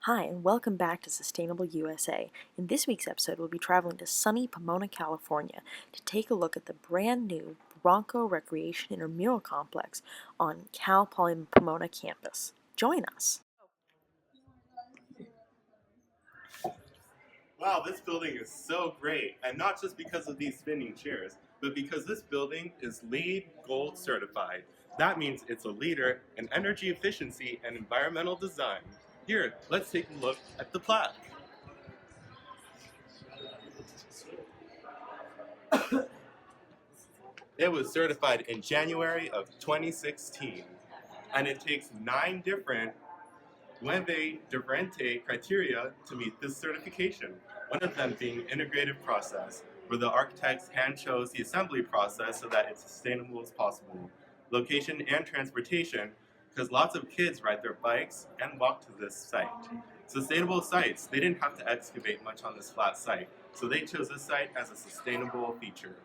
Hi, and welcome back to Sustainable USA. In this week's episode, we'll be traveling to sunny Pomona, California to take a look at the brand new Bronco Recreation Intramural Complex on Cal Poly Pomona campus. Join us. Wow, this building is so great, and not just because of these spinning chairs, but because this building is LEED Gold certified. That means it's a leader in energy efficiency and environmental design. Here, let's take a look at the plaque. It was certified in January of 2016, and it takes 9 different Nueve Differente criteria to meet this certification, one of them being integrated process, where the architects hand-chose the assembly process so that it's sustainable as possible. Location and transportation, because lots of kids ride their bikes and walk to this site. Sustainable sites, they didn't have to excavate much on this flat site, so they chose this site as a sustainable feature.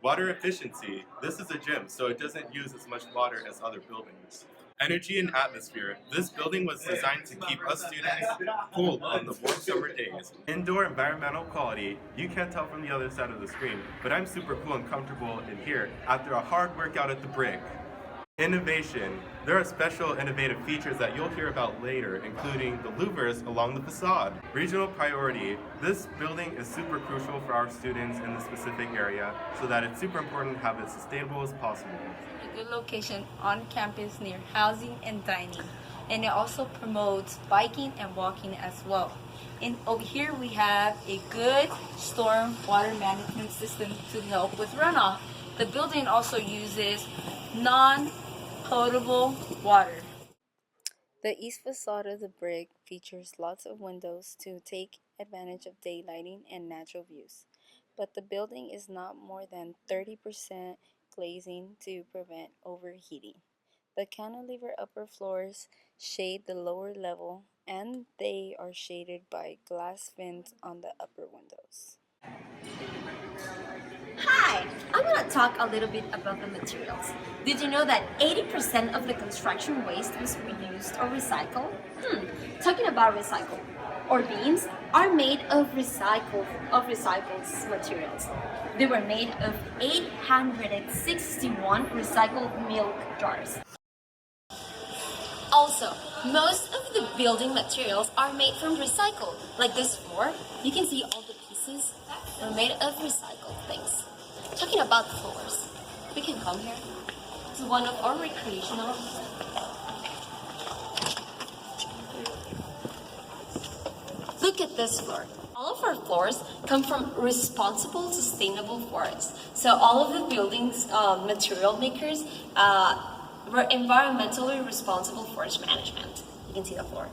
Water efficiency, this is a gym, so it doesn't use as much water as other buildings. Energy and atmosphere. This building was designed to keep us students cool on the warm summer days. Indoor environmental quality. You can't tell from the other side of the screen, but I'm super cool and comfortable in here after a hard workout at the brick. Innovation. There are special innovative features that you'll hear about later, including the louvers along the facade. Regional priority. This building is super crucial for our students in the specific area, so that it's super important to have it sustainable as possible. A good location on campus near housing and dining, and it also promotes biking and walking as well. And over here we have a good storm water management system to help with runoff. The building also uses non-potable water. The east facade of the brick features lots of windows to take advantage of daylighting and natural views, but the building is not more than 30% glazing to prevent overheating. The cantilever upper floors shade the lower level, and they are shaded by glass vents on the upper windows. Hi, I'm going to talk a little bit about the materials. Did you know that 80% of the construction waste was reused or recycled? Talking about recycle, our beams are made of recycled materials. They were made of 861 recycled milk jars. Also, most of the building materials are made from recycled. Like this floor, you can see all the pieces are made of recycled things. Talking about the floors, we can come here. It's one of our recreational. Look at this floor. All of our floors come from responsible, sustainable forests. So all of the buildings material makers were environmentally responsible forest management. You can see the floor.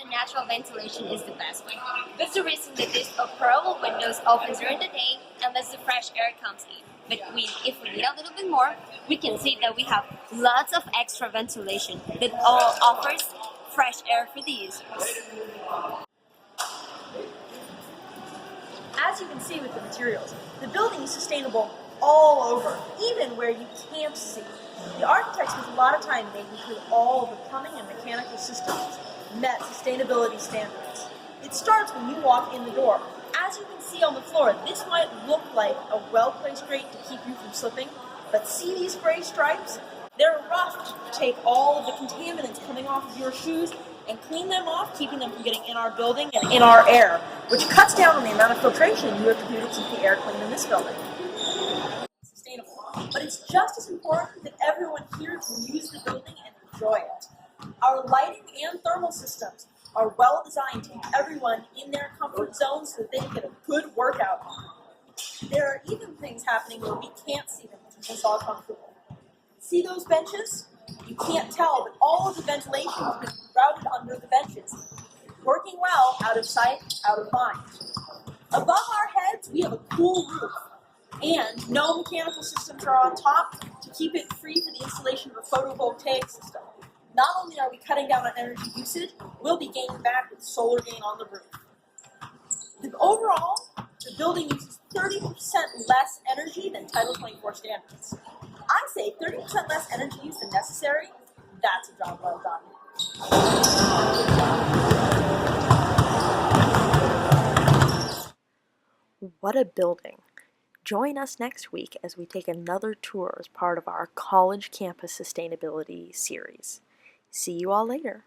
The natural ventilation is the best way. That's the reason that these operable windows open during the day and lets the fresh air comes in. But if we need a little bit more, we can see that we have lots of extra ventilation that all offers fresh air for the users. As you can see with the materials, the building is sustainable all over, even where you can't see. The architects spent a lot of time making sure all of the plumbing and mechanical systems met sustainability standards. It starts when you walk in the door. As you can see on the floor, this might look like a well-placed grate to keep you from slipping, but see these gray stripes? They're rough to take all of the contaminants coming off of your shoes and clean them off, keeping them from getting in our building and in our air, which cuts down on the amount of filtration you have to do to keep the air clean in this building. Sustainable. But it's just as important that everyone here can use the building and enjoy it. Our lighting and thermal systems are well designed to keep everyone in their comfort zone so that they can get a good workout on. There are even things happening where we can't see them to keep us all comfortable. See those benches? You can't tell, but all of the ventilation has been routed under the benches. Working well, out of sight, out of mind. Above our heads, we have a cool roof. And no mechanical systems are on top to keep it free for the installation of a photovoltaic system. Not only are we cutting down on energy usage, we'll be gaining back with solar gain on the roof. Overall, the building uses 30% less energy than Title 24 standards. I say 30% less energy use than necessary. That's a job well done. What a building! Join us next week as we take another tour as part of our college campus sustainability series. See you all later.